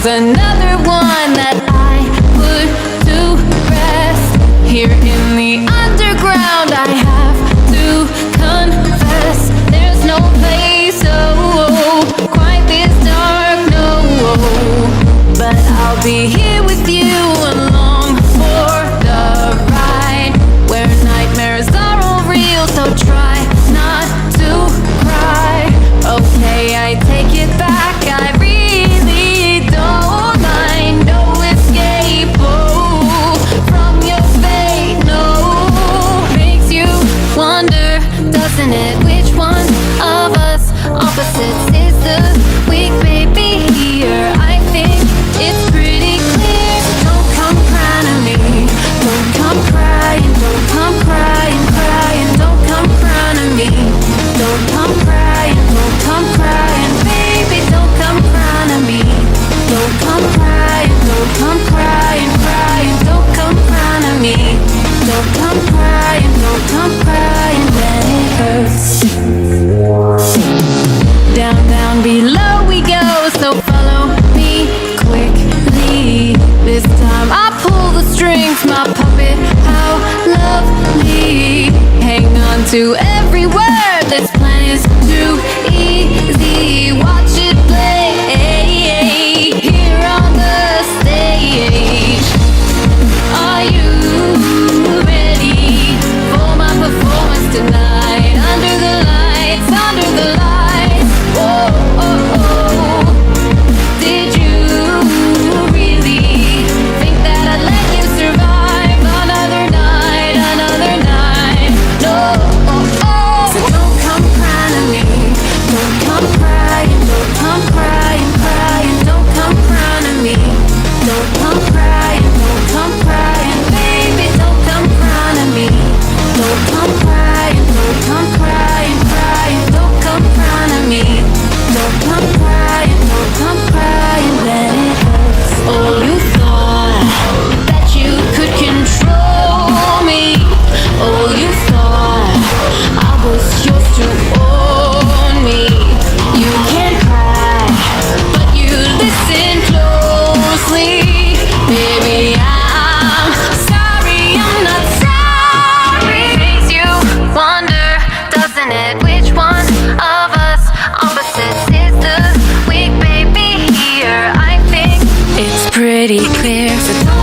was another one that I put to rest. Here in the underground I have to confess, there's no place, oh, quite this dark, no. But I'll be here with you along for the ride, where nightmares are all real, so try not to cry. Okay, I take it back, I really don't mind. No escape, oh, from your fate, no. Makes you wonder, doesn't it, which one of us opposites is the weak baby here? I think it's pretty clear. Don't come crying to me, don't come crying, don't come crying, crying, don't come crying to me, don't come crying, don't come crying, baby, don't come crying to me, don't come crying, don't come crying, crying, don't come crying to me, don't come crying, don't come crying, when it hurts. Down, down below we go, so follow me quickly. This time I pull the strings, my puppet, how lovely. Hang on to every word, this plan is too easy. Watch it play here on the stage. Are you ready for my performance tonight? Under the lights, under the lights. Oh, oh, oh. Did you really think that I'd let you survive another night, another night? No, oh, oh. So don't come crying to me, don't come crying, don't come crying, crying, don't come crying to me, don't come crying, don't come crying, baby, don't come crying to me, don't come crying, don't come crying, crying, don't come crying to me, don't come crying, don't come crying, let it hurts. Oh, you thought that you could control me. Oh, you thought I was yours to own me. You can't cry, but you listen closely. Baby, I'm sorry, I'm not sorry. Makes you wonder, doesn't it, which one of us opposites is the weak baby here? I think it's pretty clear, so don't